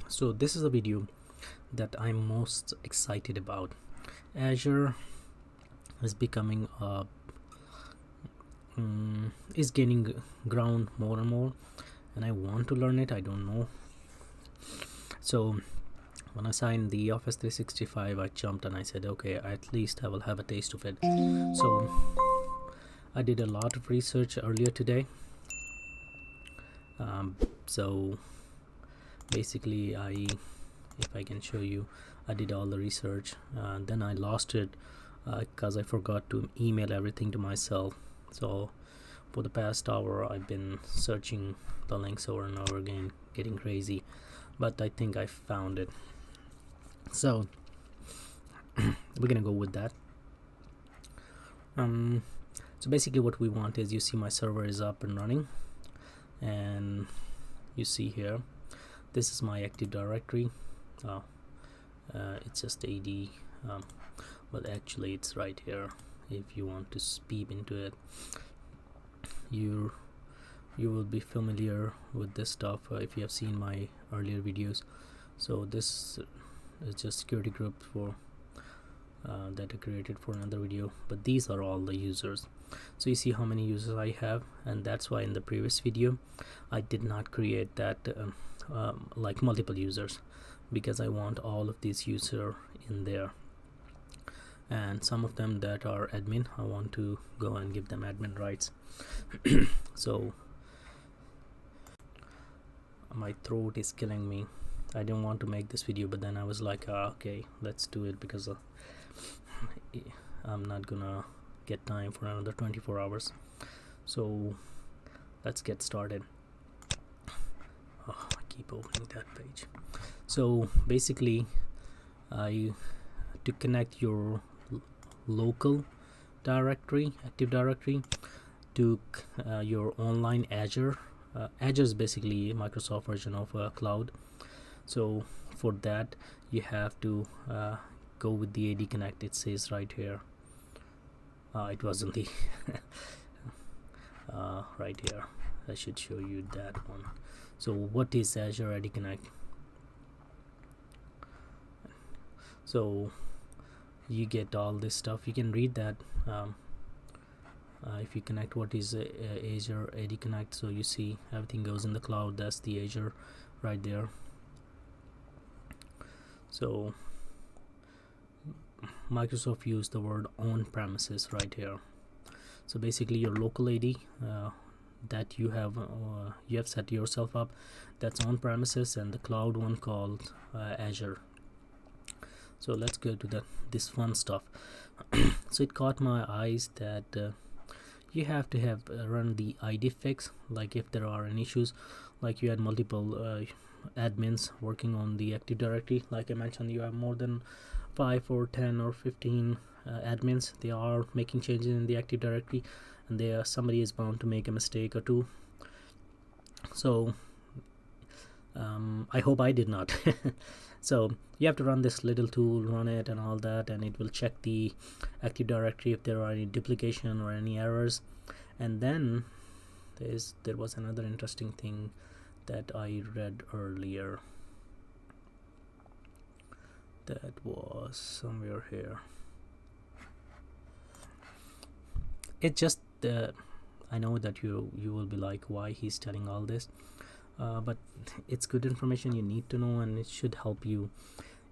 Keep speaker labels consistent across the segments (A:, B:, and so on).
A: So this is a video that I'm most excited about. Azure is becoming is gaining ground more and more, and I want to learn it. I don't know. So when I signed the Office 365, I jumped and I said, okay, at least I will have a taste of it. So I did a lot of research earlier today. So basically, if I can show you, I did all the research, then I lost it because I forgot to email everything to myself. So for the past hour I've been searching the links over and over again, getting crazy, but I think I found it. So we're gonna go with that. So basically what we want is, you see my server is up and running, and you see here, this is my Active Directory. It's just AD, but actually it's right here. If you want to peep into it, you will be familiar with this stuff if you have seen my earlier videos. So this is just security groups for that I created for another video, but these are all the users. So you see how many users I have, and that's why in the previous video I did not create that like multiple users, because I want all of these users in there, and some of them that are admin, I want to go and give them admin rights. So my throat is killing me. I didn't want to make this video, but then I was like, okay, let's do it, because I'm not gonna get time for another 24 hours. So let's get started. I keep opening that page. So basically, to connect your local directory, Active Directory, to your online Azure. Azure is basically Microsoft version of cloud. So for that you have to go with the AD Connect. It says right here. It wasn't the right here. I should show you that one. So what is Azure AD Connect? So you get all this stuff. You can read that if you connect what is Azure AD Connect. So you see everything goes in the cloud. That's the Azure right there. So Microsoft used the word on-premises right here. So basically your local AD that you have set yourself up, that's on-premises, and the cloud one called Azure. So let's go to this fun stuff. So it caught my eyes that you have to have run the ID fix, like if there are any issues, like you had multiple admins working on the Active Directory. Like I mentioned, you have more than 5 or 10 or 15 admins. They are making changes in the Active Directory, and somebody is bound to make a mistake or two. So I hope I did not. So you have to run this little tool, run it and all that, and it will check the Active Directory if there are any duplication or any errors. And then there was another interesting thing that I read earlier. That was somewhere here. It just I know that you will be like, why he's telling all this, but it's good information you need to know, and it should help you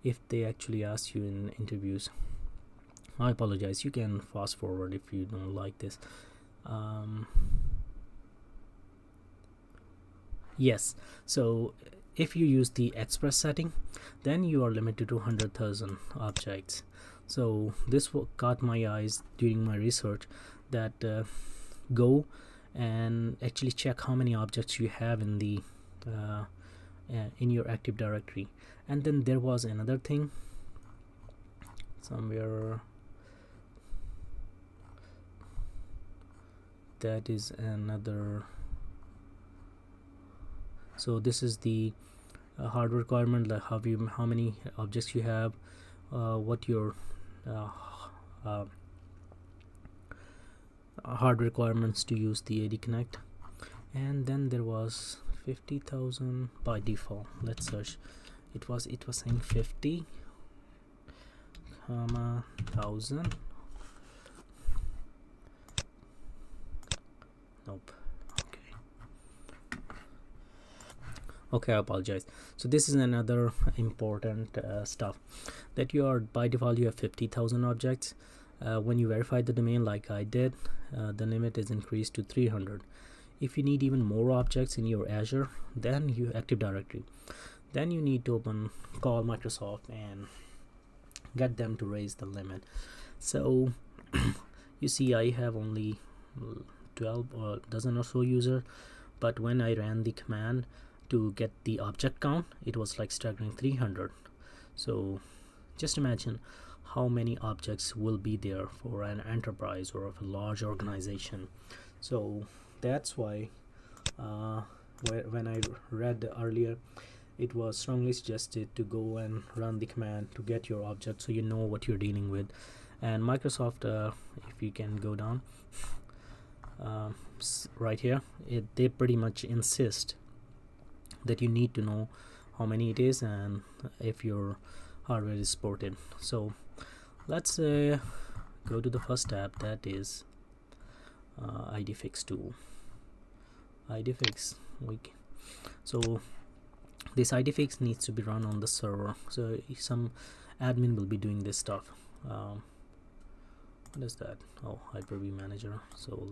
A: if they actually ask you in interviews. I apologize, you can fast forward if you don't like this. Yes, so if you use the Express setting, then you are limited to 100,000 objects. So this caught my eyes during my research, that go and actually check how many objects you have in the in your Active Directory. And then there was another thing somewhere, that is another. So this is the hard requirement, like how many objects you have, what your hard requirements to use the AD Connect. And then there was 50,000 by default. Let's search it was saying 50 comma 1000. Nope. Okay, I apologize. So this is another important stuff, that you are by default you have 50,000 objects. When you verify the domain like I did, the limit is increased to 300. If you need even more objects in your Azure, then you Active Directory, then you need to call Microsoft and get them to raise the limit. So you see I have only 12 or dozen or so user, but when I ran the command to get the object count, it was like staggering 300. So just imagine how many objects will be there for an enterprise or of a large organization. So that's why when I read earlier, it was strongly suggested to go and run the command to get your object, so you know what you're dealing with. And Microsoft, if you can go down right here, they pretty much insist that you need to know how many it is and if your hardware is supported. So let's go to the first tab, that is IDFix tool. IDFix, so this IDFix needs to be run on the server, so some admin will be doing this stuff. What is that? Oh, Hyper-V Manager. So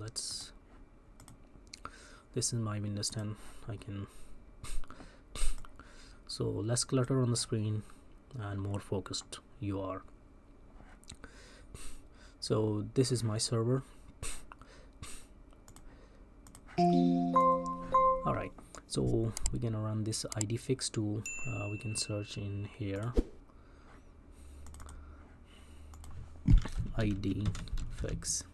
A: this is my Windows 10. I can so less clutter on the screen and more focused you are. So this is my server. Alright, so we're gonna run this IDFix tool. We can search in here, IDFix.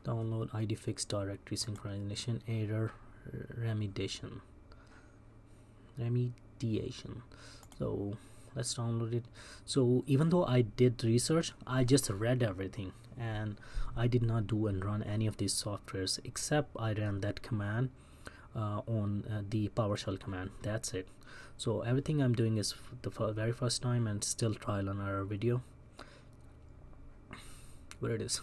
A: Download IDFix directory synchronization error remediation. So let's download it. So even though I did research, I just read everything and I did not do and run any of these softwares, except I ran that command on the PowerShell command. That's it. So everything I'm doing is the very first time and still trial and error video. Where it is?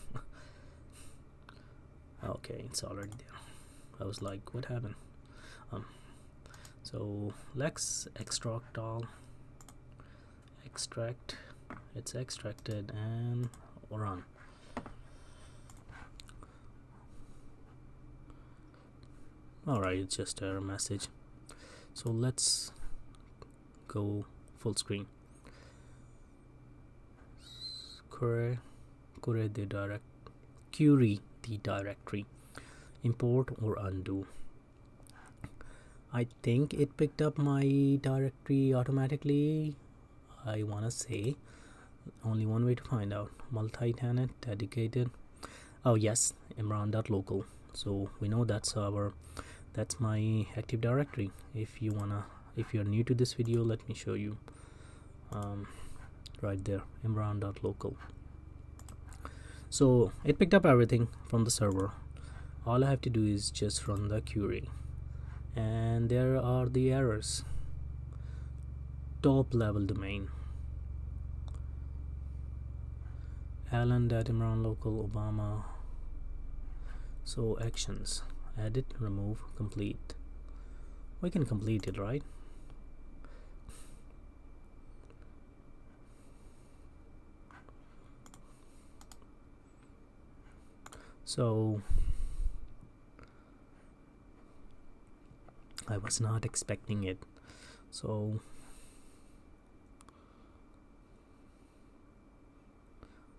A: Okay, it's already there. I was like, what happened? So let's extract all. Extract. It's extracted and run. Alright, it's just a message. So let's go full screen. Query the directory, import or undo. I think it picked up my directory automatically. I wanna say only one way to find out: multi-tenant, dedicated. Oh yes, imran.local. So we know that's my Active Directory. If you're new to this video, let me show you. Right there, imran.local. So it picked up everything from the server. All I have to do is just run the query, and there are the errors. Top level domain, Alan.imran.local Obama. So actions, edit, remove, complete. We can complete it, right? So I was not expecting it. So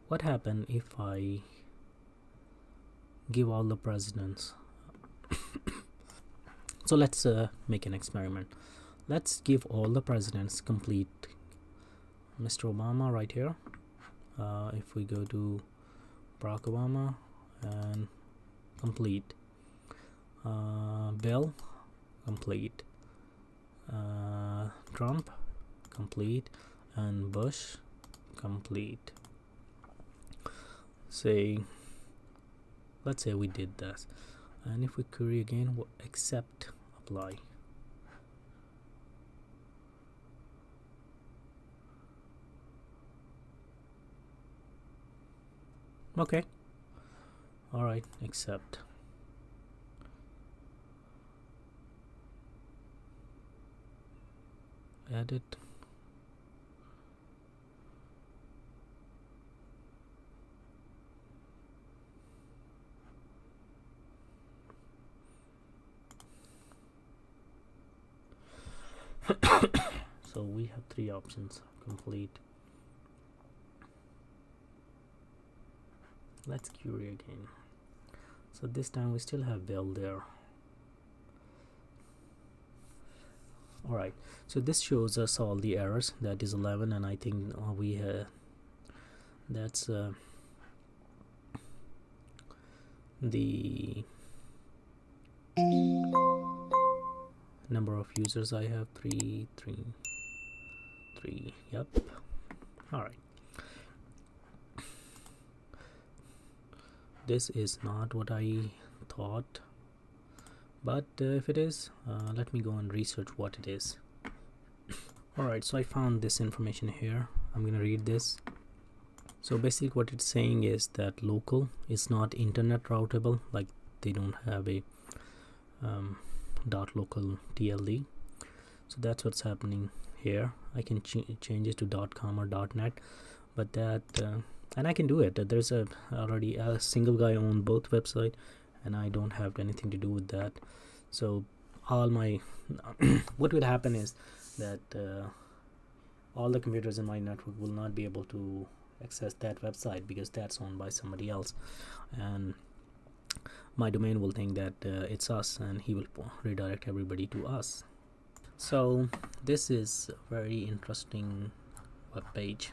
A: what happened if I give all the presidents? So let's make an experiment. Let's give all the presidents complete. Mr. Obama right here. If we go to Barack Obama and complete, Bill complete, Trump complete, and Bush complete. Let's say we did this. and if we query again, we'll accept apply. Okay, all right, accept. Edit. So we have three options. Complete. Let's query again. So this time we still have Bell there. Alright, so this shows us all the errors. That is 11, and I think we have that's the number of users I have. 3. Yep. All right, this is not what I thought, but if it is, let me go and research what it is. All right, so I found this information here. I'm gonna read this. So basically what it's saying is that local is not internet routable, like they don't have a .local TLD. So that's what's happening here. I can change it to .com or .net, but that and I can do it. There's already a single guy on both website, and I don't have anything to do with that. So all my what would happen is that all the computers in my network will not be able to access that website because that's owned by somebody else, and my domain will think that it's us, and he will redirect everybody to us. So this is a very interesting web page.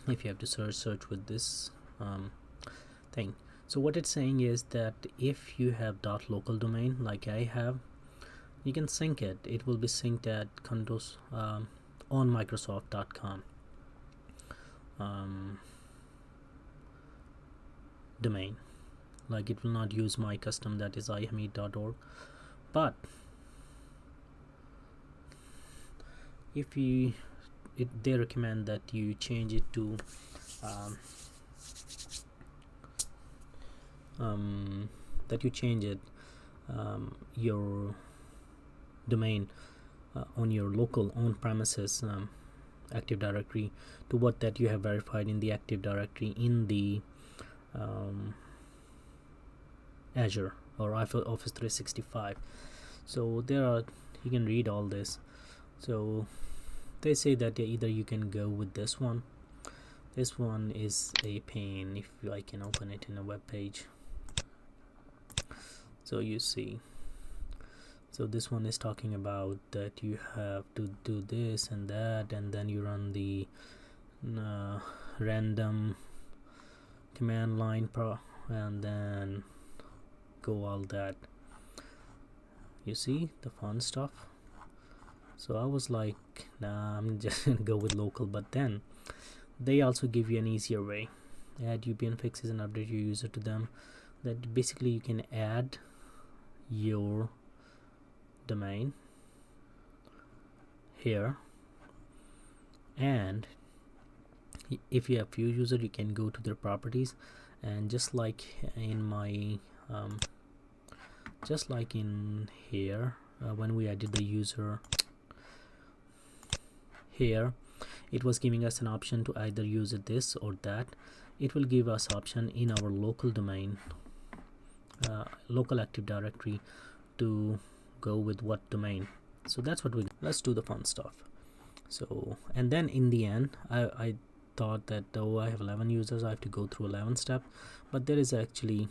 A: If you have to search with this thing. So what it's saying is that if you have .local domain like I have, you can sync it. It will be synced at condos on Microsoft.com domain. Like it will not use my custom, that is ihamid.org. But if they recommend that you change it to your domain on your local on-premises Active Directory to what that you have verified in the Active Directory in the Azure or Office 365. So there are, you can read all this. So they say that either you can go with this one. This one is a pain. If I can open it in a web page, so you see, so this one is talking about that you have to do this and that, and then you run the random command line and then go all that. You see the fun stuff. So I was like, nah, I'm just gonna go with local. But then they also give you an easier way. Add VPN fixes and update your user to them. That basically you can add your domain here, and if you have few users, you can go to their properties, and just like in my just like in here, when we added the user here, it was giving us an option to either use this or that. It will give us option in our local domain, local Active Directory, to go with what domain. So that's what let's do the fun stuff. So, and then in the end, I thought that though I have 11 users, I have to go through 11 steps, but there is actually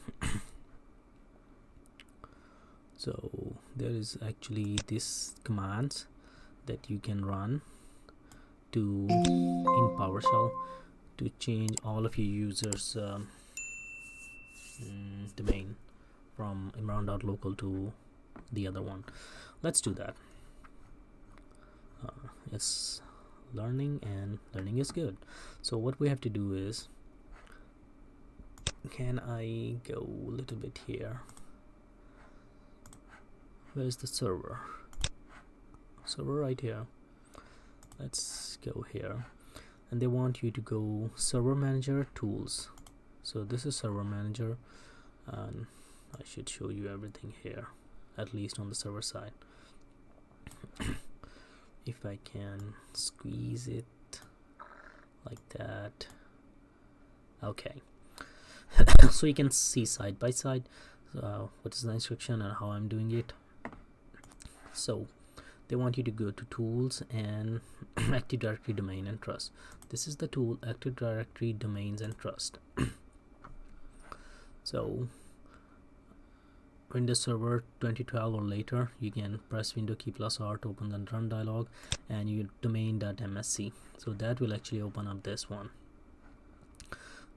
A: so there is actually this commands that you can run to in PowerShell to change all of your users domain from imran.local to the other one. Let's do that. It's learning, and learning is good. So what we have to do is can I go a little bit here? Where's the server? Server right here. Let's go here, and they want you to go server manager tools. So this is server manager, and I should show you everything here, at least on the server side. If I can squeeze it like that. Okay. So you can see side by side what is the instruction and how I'm doing it. So they want you to go to tools and Active Directory domain and trust. This is the tool, Active Directory domains and trust. So Windows Server 2012 or later, you can press Window key plus R to open the run dialog and you domain.msc. So that will actually open up this one.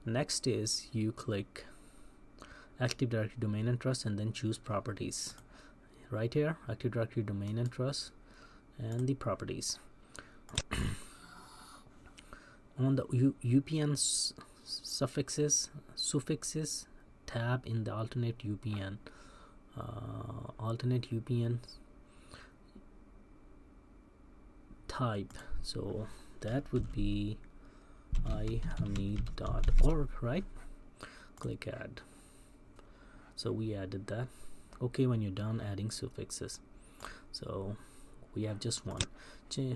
A: Next is you click Active Directory domain and trust and then choose properties. Right here, Active Directory domain and trust and the properties. On the UPN suffixes tab in the alternate UPN type, so that would be ihamid.org, right? Click add. So we added that. Okay, when you're done adding suffixes, so we have just one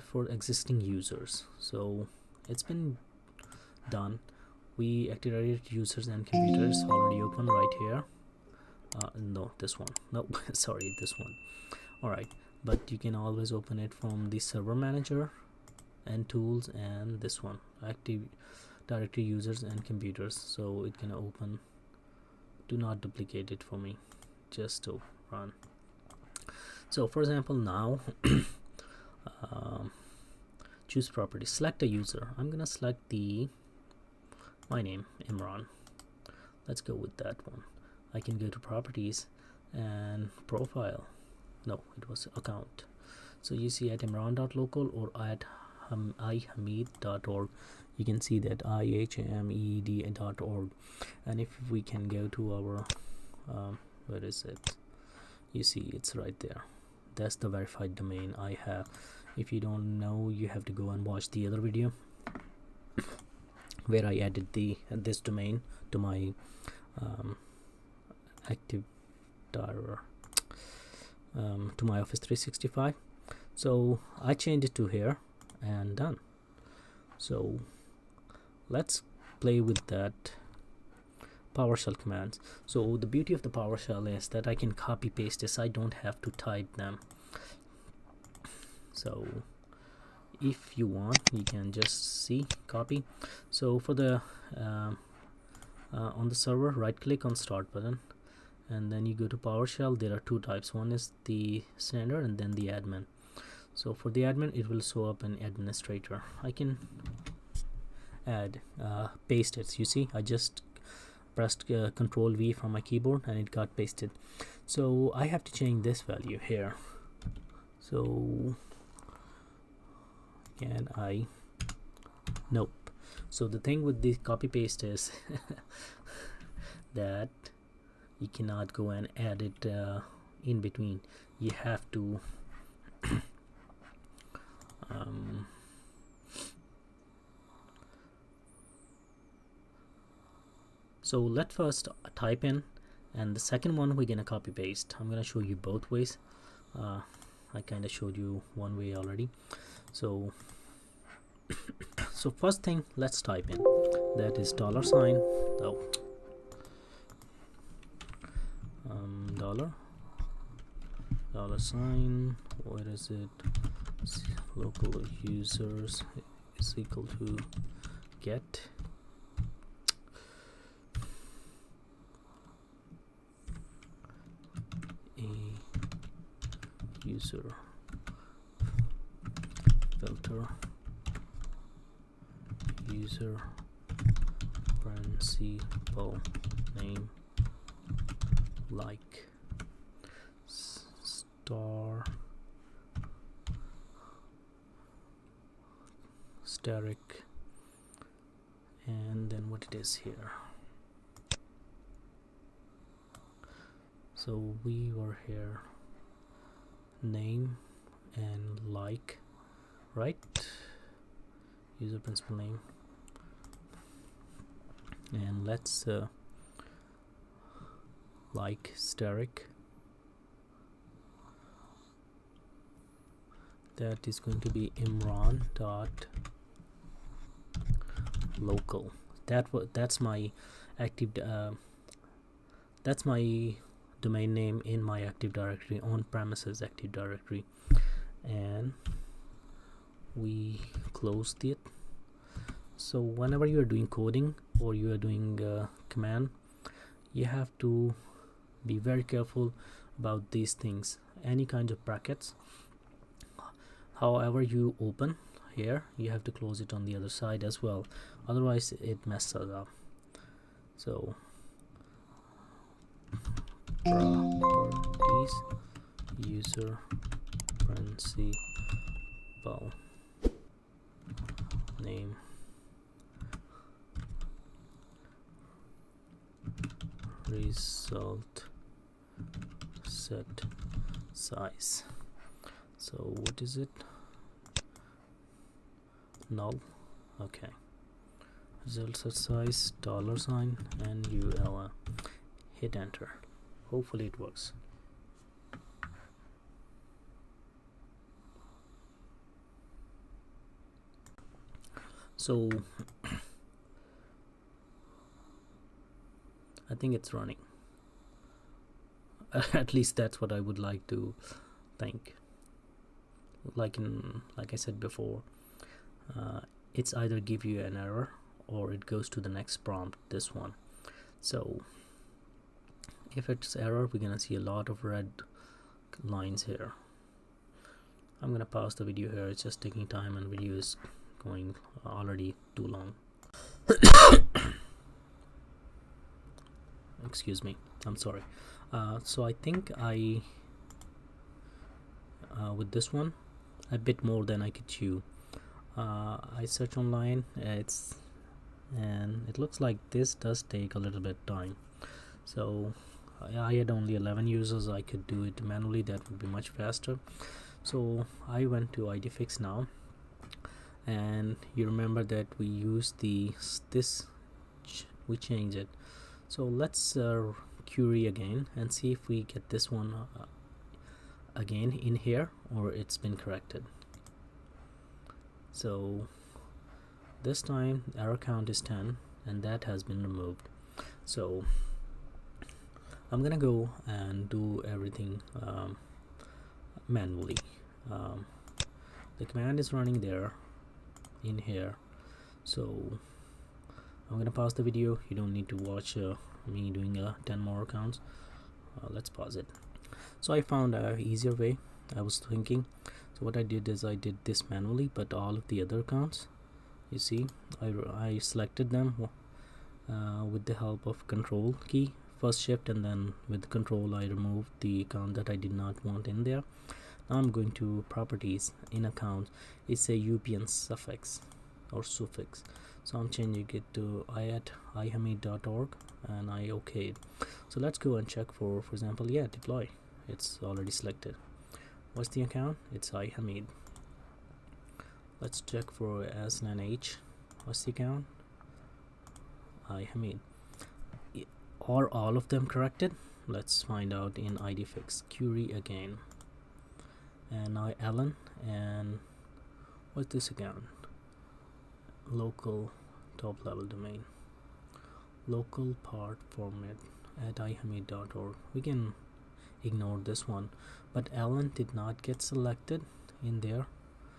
A: for existing users. So it's been done. We activated users and computers already open right here. No, this one. No, sorry, this one. All right, but you can always open it from the server manager and tools and this one, Active Directory users and computers. So it can open. Do not duplicate it for me, just to run. So for example, now choose property, select a user. I'm gonna select my name, Imran. Let's go with that one. I can go to properties and profile. No, it was account. So you see at imran.local or at ihamid.org, you can see that ihamed.org. And if we can go to our where is it? You see it's right there. That's the verified domain I have. If you don't know, you have to go and watch the other video where I added this domain to my Active Directory to my Office 365. So I changed it to here and done. So let's play with that PowerShell commands. So the beauty of the PowerShell is that I can copy paste this. I don't have to type them. So if you want, you can just see copy. So for the on the server, right click on start button and then you go to PowerShell. There are two types. One is the standard and then the admin. So for the admin, it will show up an administrator. I can add paste it. You see, I just pressed Control V from my keyboard and it got pasted. So I have to change this value here. So can I? Nope. So the thing with the copy paste is that you cannot go and add it in between. You have to so let's first type in, and the second one we're gonna copy paste. I'm gonna show you both ways. I kind of showed you one way already. So so first thing, let's type in, that is $sign. Oh, $sign, what is it? Local users is equal to get a user filter user principal name like star steric, and then what it is here, So we were here, name and like, right? User principal name, and let's like steric. That is going to be Imran dot local. That's my active that's my domain name in my Active Directory, on premises Active Directory, and we closed it. So whenever you are doing coding or you are doing command, you have to be very careful about these things. Any kind of brackets, however you open here, you have to close it on the other side as well, otherwise it messes up. So properties, user principal name, result set size. So what is it? Null. Okay, result set size $, and UL. Hit enter. Hopefully it works. So I think it's running. At least that's what I would like to think. Like I said before, it's either give you an error or it goes to the next prompt, this one. So if it's error, we're gonna see a lot of red lines here. I'm gonna pause the video here, it's just taking time and video is going already too long. Excuse me, I'm sorry. So I think with this one a bit more than I could chew. I search online, and it looks like this does take a little bit time. So I had only 11 users. I could do it manually, that would be much faster. So I went to IDFix now, and you remember that we used we change it. So let's query again and see if we get this one again in here, or it's been corrected. So this time error count is 10 and that has been removed. So I'm gonna go and do everything manually. The command is running there in here, so I'm gonna pause the video. You don't need to watch me doing 10 more accounts. Let's pause it. So I found a easier way. I was thinking, so what I did is I did this manually, but all of the other accounts, you see, I selected them with the help of control key, first shift, and then with control I removed the account that I did not want in there. Now I'm going to properties, in account, it's a UPN suffix or suffix, so I'm changing it to ihamid.org, and I OK. So let's go and check for example, yeah, deploy. It's already selected. What's the account? It's ihamid. Let's check for aslan-h. What's the account? ihamid. Are all of them corrected? Let's find out in IDFix. Query again. And Alan, and what's this account? Local top level domain. Local part format at ihamid.org. We can ignore this one, but Alan did not get selected in there.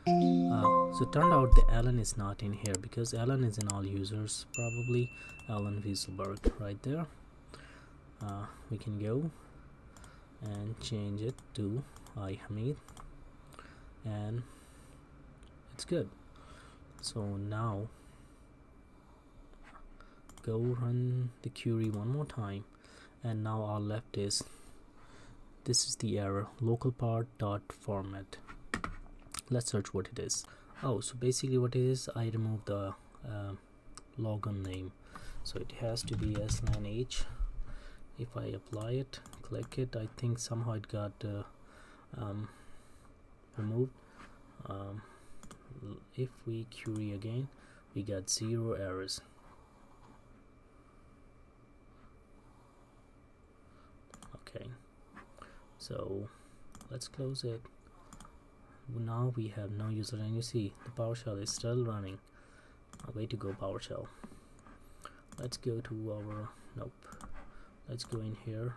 A: So it turned out the Alan is not in here because Alan is in all users, probably Alan Wieselberg right there. We can go and change it to ihamid, and it's good. So now go run the query one more time, and now all left is, this is the error, local part dot format. Let's search what it is. Oh, so basically what it is, I removed the logon name, so it has to be aslan-h. If I apply it, click it. I think somehow it got removed. If we query again, we got 0 errors. Okay, so let's close it. Now we have no user, and you see the PowerShell is still running. Way to go, PowerShell. Let's go to our let's go in here,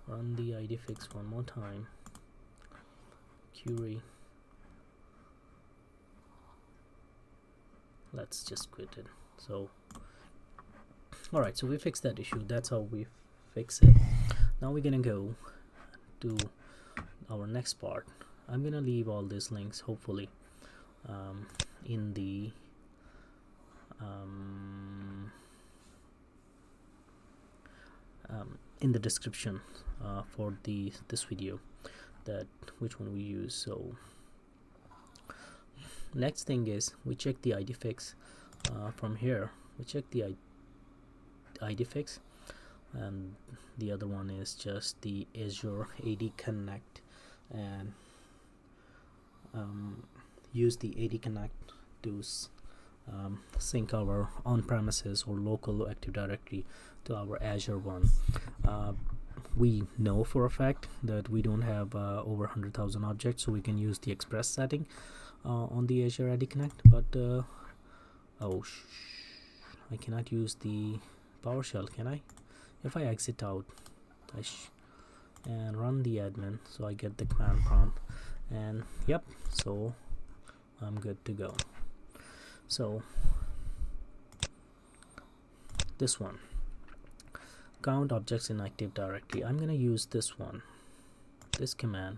A: run the idfix one more time, query. Let's just quit it. So alright, so we fixed that issue. That's how we fix it. Now we're gonna go to our next part. I'm gonna leave all these links hopefully in the description for this video, that which one we use. So next thing is we check the idfix. From here we check the idfix, and the other one is just the Azure AD Connect, and use the AD Connect to sync our on-premises or local Active Directory to our Azure one. We know for a fact that we don't have over 100,000 objects, so we can use the express setting on the Azure AD Connect, but I cannot use the PowerShell, can I? If I exit out and run the admin, so I get the command prompt, and yep, so I'm good to go. So this one, count objects in Active Directory, I'm gonna use this command,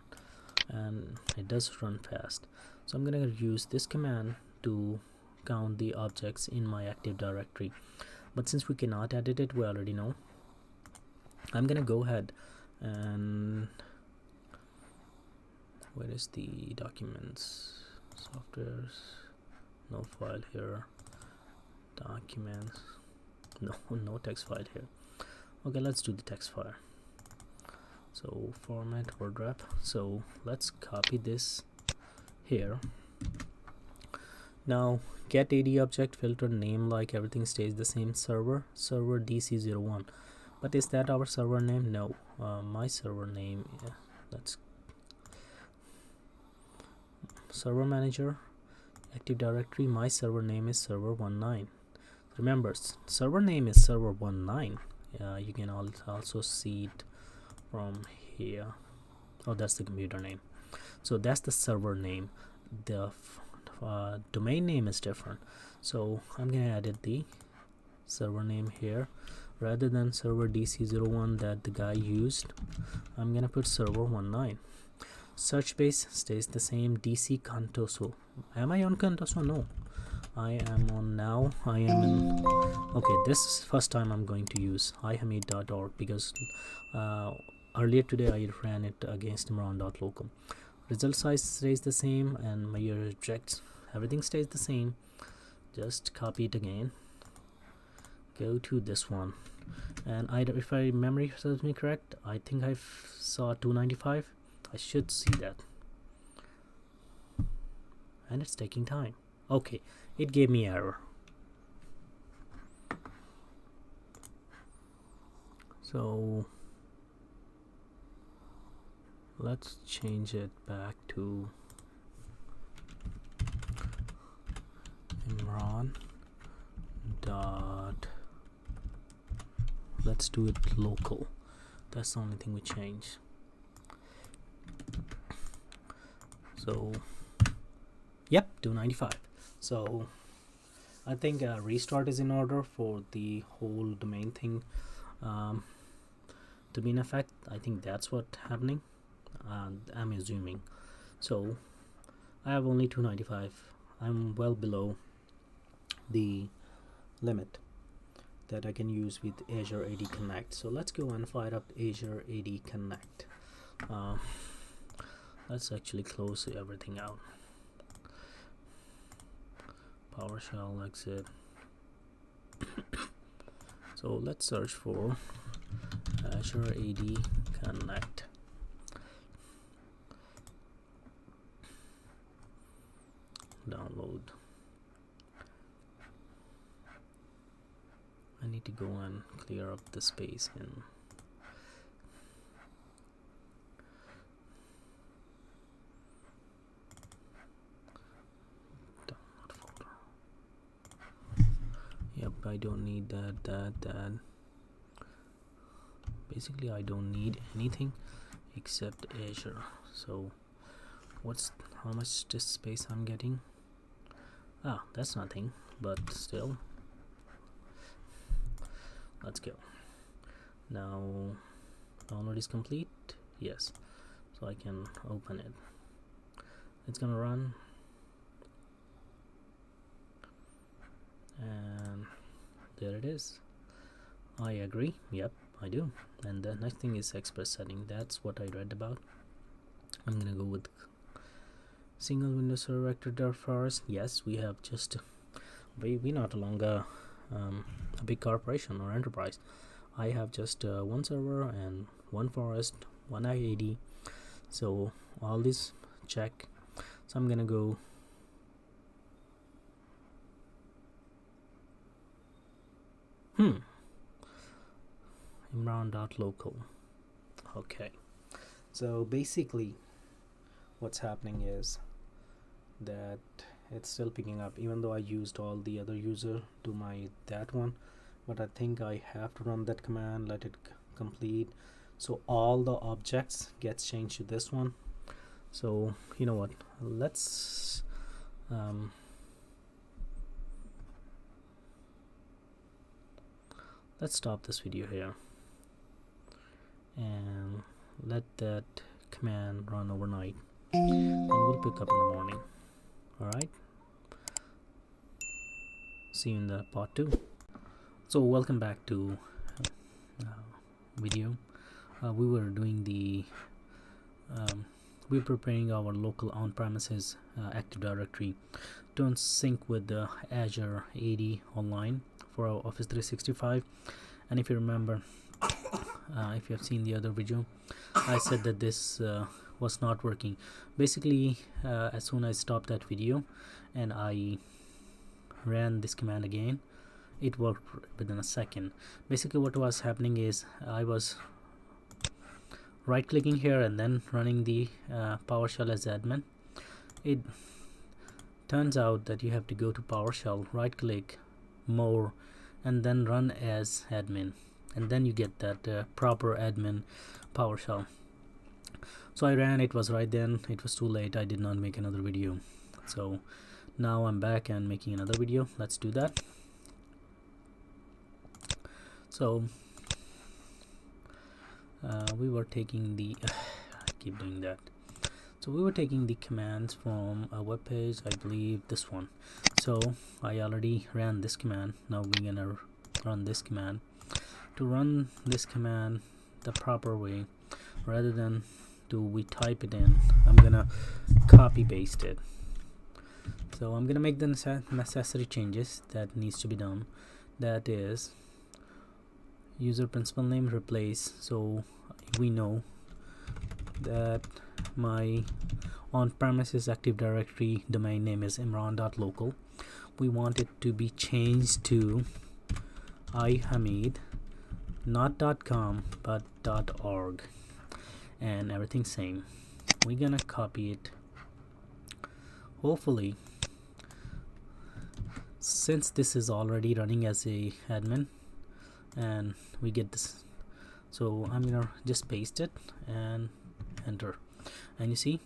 A: and it does run fast. So I'm gonna use this command to count the objects in my Active Directory, but since we cannot edit it, we already know, I'm gonna go ahead and where is the documents, softwares, no file here, documents, no text file here. Okay, let's do the text file. So format word wrap. So let's copy this here. Now get AD object filter name, like everything stays the same, server DC01. But is that our server name? No. My server name, let's server manager, Active Directory, my server name is server19. Remember, server name is server19. You can also see it from here. Oh, that's the computer name. So that's the server name. The domain name is different, so I'm gonna edit the server name here. Rather than server DC01 that the guy used, I'm gonna put server19. Search base stays the same, DC Contoso. Am I on Contoso? No, I am on now. I am in. Okay, this is first time I'm going to use ihamid.org, because earlier today I ran it against imran.locum. Result size stays the same, and my objects, everything stays the same. Just copy it again, go to this one, and if my memory serves me correct, I think I saw 295. I should see that, and it's taking time. Okay, it gave me error. So let's change it back to Imran dot, let's do it local. That's the only thing we change. So yep, 295. So I think a restart is in order for the whole domain thing to be in effect. I think that's what's happening. I'm assuming. So I have only 295. I'm well below the limit that I can use with Azure AD Connect. So let's go and fire up Azure AD Connect. Let's actually close everything out. PowerShell exit. So let's search for Azure AD connect. Download. I need to go and clear up the space in download folder. Yep, I don't need that. Basically I don't need anything except Azure. So how much disk space I'm getting? That's nothing, but still. Let's go. Now download is complete. Yes, so I can open it. It's gonna run, and there it is. I agree. Yep, I do. And the next thing is express setting. That's what I read about. I'm gonna go with single window server vector there first. Yes, we have just we not longer a big corporation or enterprise. I have just one server and one forest, one IAD, so all this check. So I'm gonna go imran.local. Okay, so basically what's happening is that it's still picking up, even though I used all the other user to my that one, but I think I have to run that command, let it complete, so all the objects gets changed to this one. So you know what, let's stop this video here and let that command run overnight, and we'll pick up in the morning. Alright, see you in the part 2. So welcome back to video. We were doing the we're preparing our local on-premises Active Directory to sync with the Azure AD online for our Office 365. And if you remember, if you have seen the other video, I said that this was not working. Basically, as soon as I stopped that video and I ran this command again, it worked within a second. Basically what was happening is I was right clicking here and then running the PowerShell as admin. It turns out that you have to go to PowerShell, right click, more, and then run as admin, and then you get that proper admin PowerShell. So I ran, it was right then, it was too late, I did not make another video. So now I'm back and making another video. Let's do that. So we were taking the I keep doing that. So we were taking the commands from a web page, I believe this one. So I already ran this command. Now we're gonna run this command. To run this command the proper way, rather than we type it in, I'm gonna copy paste it. So I'm gonna make the necessary changes that needs to be done. That is, user principal name replace, so we know that my on-premises Active Directory domain name is imran.local. We want it to be changed to ihamid, not .com but .org, and everything same. We're gonna copy it. Hopefully, since this is already running as a admin, and we get this, so I'm gonna just paste it and enter, and you see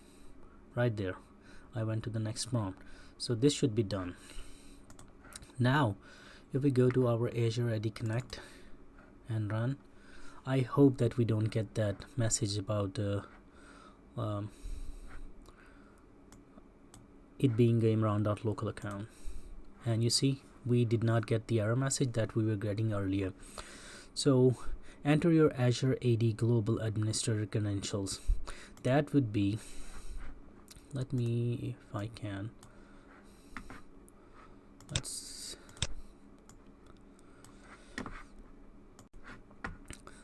A: right there I went to the next prompt. So this should be done. Now if we go to our Azure AD Connect and run, I hope that we don't get that message about it being a imran.local account. And you see, we did not get the error message that we were getting earlier. So enter your Azure AD Global Administrator credentials. That would be, let me, if I can,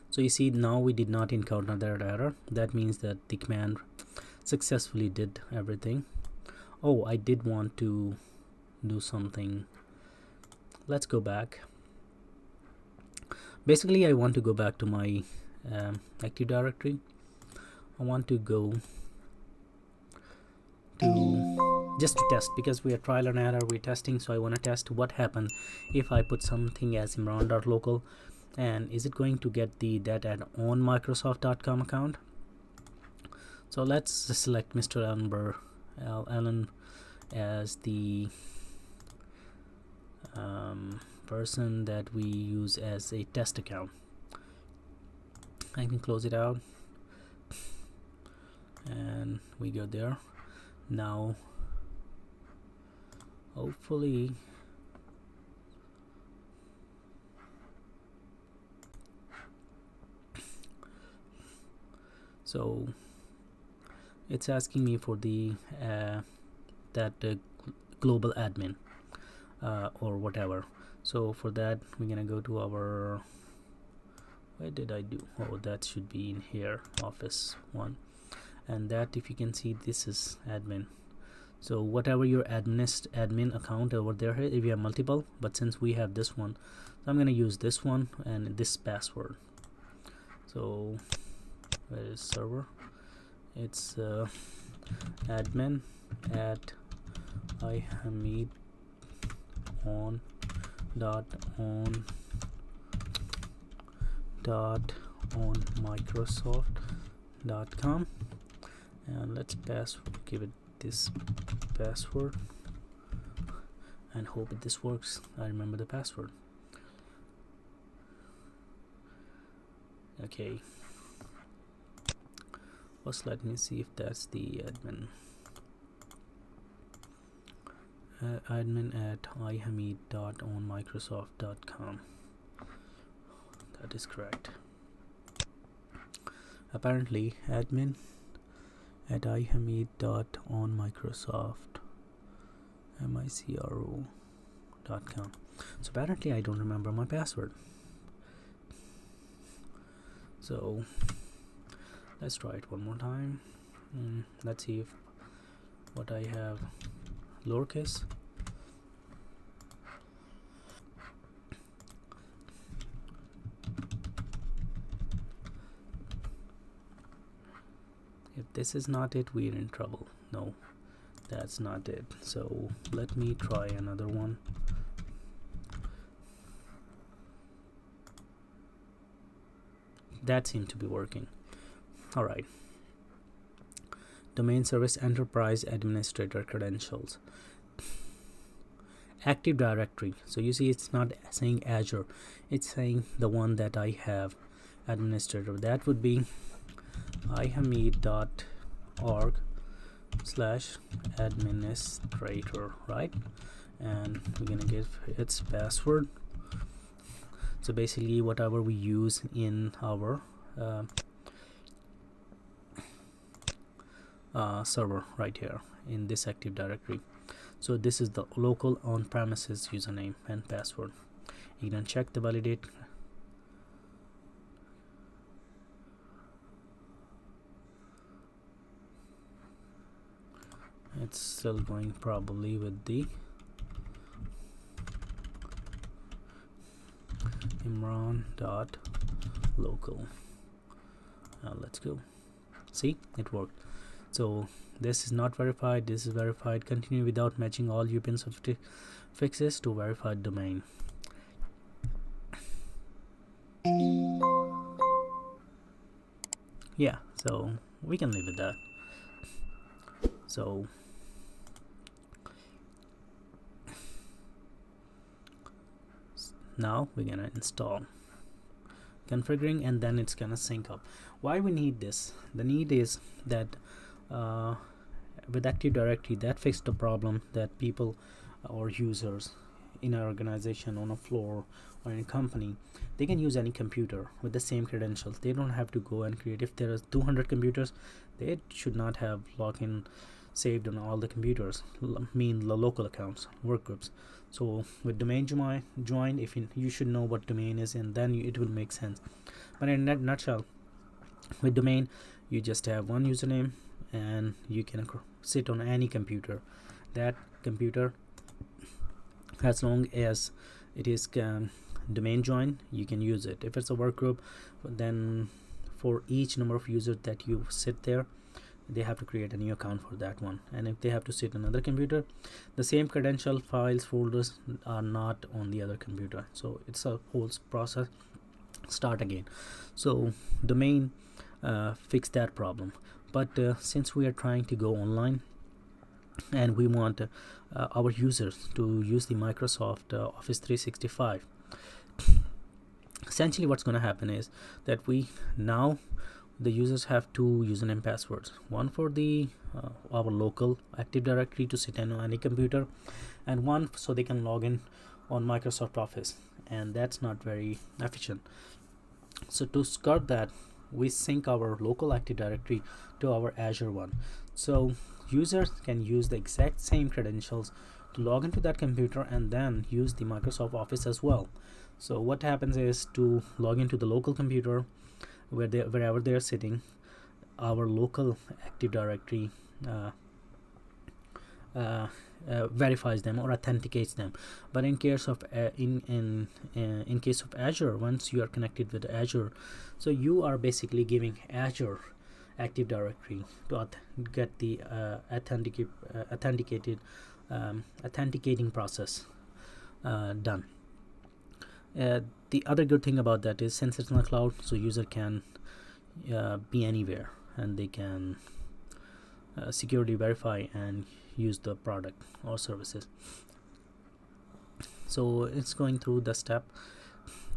A: so So you see, now we did not encounter that error. That means that the command successfully did everything. Oh, I did want to do something. Let's go back. Basically, I want to go back to my Active Directory. I want to go to just to test, because we are trial and error, we're testing. So I want to test what happens if I put something as imran.local, and is it going to get the that at onmicrosoft.com account. So let's select Mr. Allen as the person that we use as a test account. I can close it out and we go there. Now hopefully so it's asking me for the global admin or whatever. So for that we're gonna go to our, where did I do, oh, that should be in here, office one, and that, if you can see, this is admin. So whatever your admin account over there, if you have multiple, but since we have this one, so I'm gonna use this one and this password. So where is server? It's admin at ihamid on microsoft.com, and let's give it this password and hope this works. I remember the password. Okay, first let me see if that's the admin at ihamid.onmicrosoft.com. That is correct. Apparently admin at ihamid.onmicrosoft.com. So apparently I don't remember my password. So let's try it one more time. Let's see if what I have lowercase. If this is not it, we're in trouble. No, that's not it. So let me try another one. That seemed to be working. All right. Domain service enterprise administrator credentials. Active Directory. So you see, it's not saying Azure, it's saying the one that I have, administrator. That would be ihamid.org/administrator, right? And we're gonna give its password. So basically whatever we use in our server right here in this Active Directory. So this is the local on-premises username and password. You can check the validate. It's still going probably with the imran.local. Let's go. See, it worked. So this is not verified, this is verified. Continue without matching all UPN suffixes to verified domain. Yeah, so we can leave it that. So now we're gonna install configuring, and then it's gonna sync up. Why we need this? The need is that with Active Directory, that fixed the problem that people or users in an organization, on a floor, or in a company, they can use any computer with the same credentials. They don't have to go and create. If there are 200 computers, they should not have login saved on all the computers, mean the local accounts, work groups. So with domain join, if you should know what domain is, and then it will make sense. But in a nutshell, with domain, you just have one username, and you can sit on any computer. That computer, as long as it is domain join, you can use it. If it's a work group, then for each number of users that you sit there, they have to create a new account for that one. And if they have to sit on another computer, the same credential files folders are not on the other computer. So it's a whole process, start again. So domain fix that problem. But since we are trying to go online, and we want our users to use the Microsoft Office 365, essentially what's going to happen is that the users have two username passwords, one for the our local Active Directory to sit on any computer, and one so they can log in on Microsoft Office, and that's not very efficient. So to skirt that, we sync our local Active Directory to our Azure one, so users can use the exact same credentials to log into that computer and then use the Microsoft Office as well. So what happens is, to log into the local computer wherever they are sitting, our local Active Directory verifies them or authenticates them. But in case of in case of Azure, once you are connected with Azure, so you are basically giving Azure Active Directory to get the authenticating process done. The other good thing about that is, since it's in the cloud, so user can be anywhere, and they can security verify and use the product or services. So it's going through the step.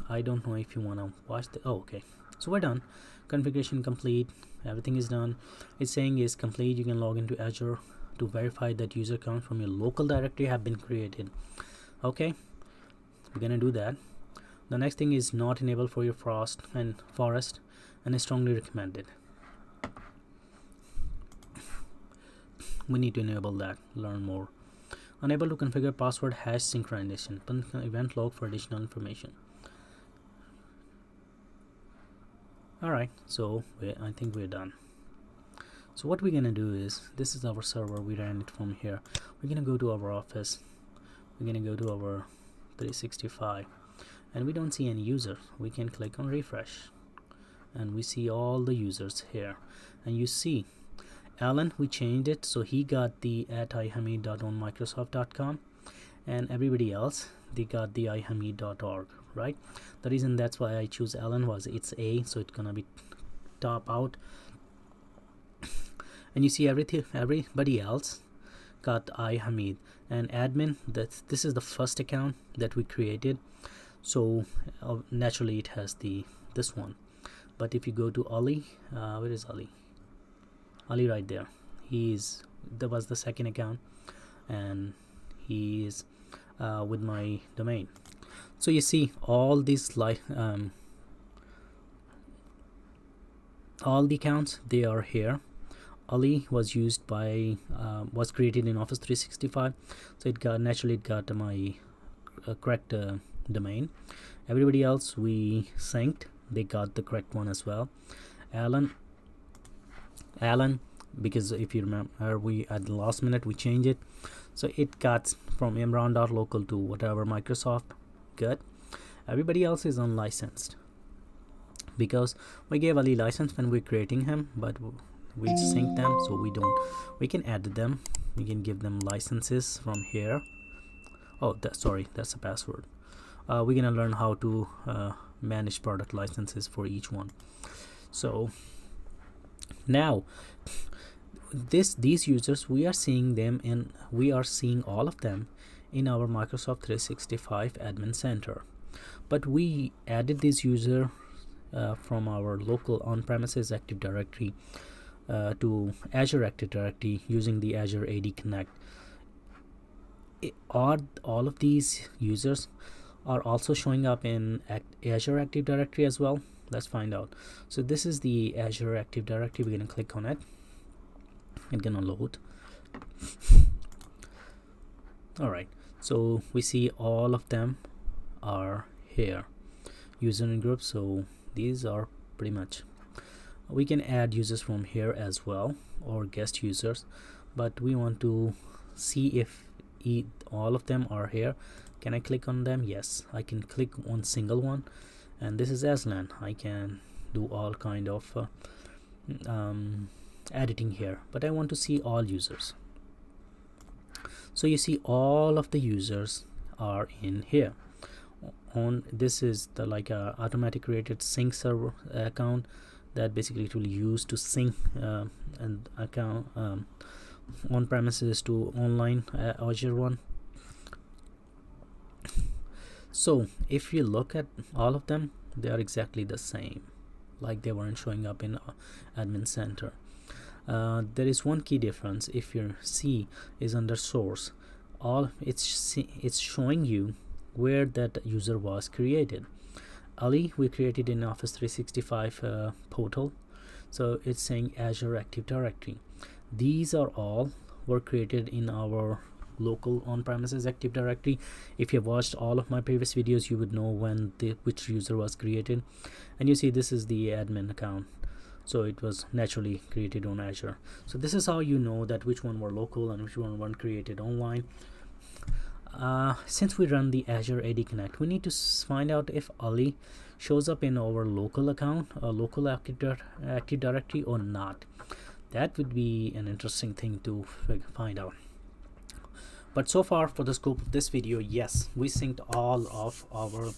A: I don't know if you want to watch the okay, so we're done. Configuration complete, everything is done. It's saying is complete. You can log into Azure to verify that user account from your local directory have been created. Okay, we're gonna do that. The next thing is not enabled for your forest, and is strongly recommended. We need to enable that. Learn more. Unable to configure password hash synchronization. Event log for additional information. Alright, so I think we're done. So what we're gonna do is, this is our server, we ran it from here. We're gonna go to our office, we're gonna go to our 365, and we don't see any user. We can click on refresh, and we see all the users here. And you see Alan, we changed it, so he got the @ihamid.onmicrosoft.com, and everybody else, they got the ihamid.org, right? The reason that's why I choose Alan was it's A, so it's gonna be top out. And you see everybody else got ihamid, and admin, this is the first account that we created, so naturally it has this one. But if you go to Ali, where is Ali? Ali right there. That was the second account, and he is with my domain. So you see all these all the accounts, they are here. Ali was used by was created in Office 365, so it got my correct domain. Everybody else we synced, they got the correct one as well. Alan, because if you remember, we at the last minute we changed it, so it got from imran.local to whatever Microsoft. Good. Everybody else is unlicensed because we gave Ali license when we're creating him, but we sync them, so we can add them, we can give them licenses from here. Oh, that's a password. We're gonna learn how to manage product licenses for each one. So now these users, we are seeing all of them in our Microsoft 365 admin center, but we added this user from our local on-premises Active Directory to Azure Active Directory using the Azure AD Connect. All of these users are also showing up in Azure Active Directory as well? Let's find out. So this is the Azure Active Directory. We're gonna click on it. It's gonna load. Alright, so we see all of them are here, user and group. So these are pretty much, we can add users from here as well, or guest users, but we want to see if all of them are here. Can I click on them? Yes, I can click on single one, and this is Aslan. I can do all kind of editing here, but I want to see all users. So you see all of the users are in here. On this is the like a automatic created sync server account that basically it will use to sync an account on premises to online Azure one. So if you look at all of them, they are exactly the same, like they weren't showing up in admin center. There is one key difference. If your C is under source, it's showing you where that user was created. Ali we created in Office 365 portal, so it's saying Azure Active Directory. These are all were created in our local on-premises Active Directory. If you have watched all of my previous videos, you would know when which user was created. And you see this is the admin account, so it was naturally created on Azure. So this is how you know that which one were local and which one weren't created online. Since we run the Azure AD Connect, we need to find out if Ali shows up in our local account, local Active Directory or not. That would be an interesting thing to find out. But so far, for the scope of this video, yes, we synced all of our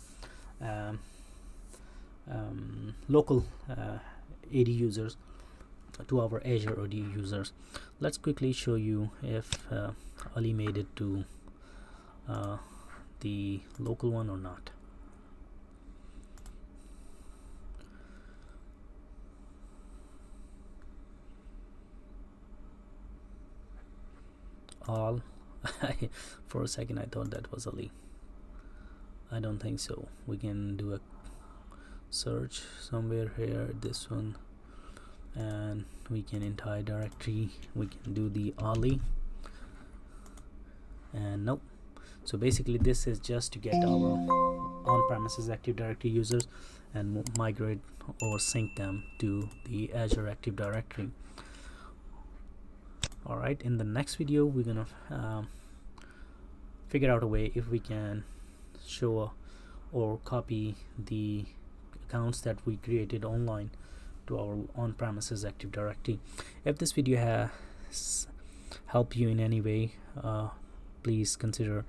A: local AD users to our Azure AD users. Let's quickly show you if Ali made it to the local one or not. All for a second I thought that was Ali. I don't think so. We can do a search somewhere here, this one, and we can entire directory, we can do the Ali, and nope. So basically this is just to get our on-premises Active Directory users and migrate or sync them to the Azure Active Directory. Alright, in the next video we're gonna figure out a way if we can show or copy the accounts that we created online to our on-premises Active Directory. If this video has helped you in any way, please consider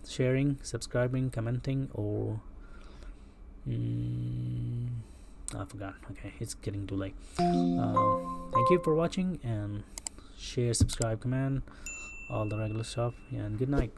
A: sharing, subscribing, commenting, or I forgot. Okay, it's getting too late. Thank you for watching, and share, subscribe, comment, all the regular stuff, and good night.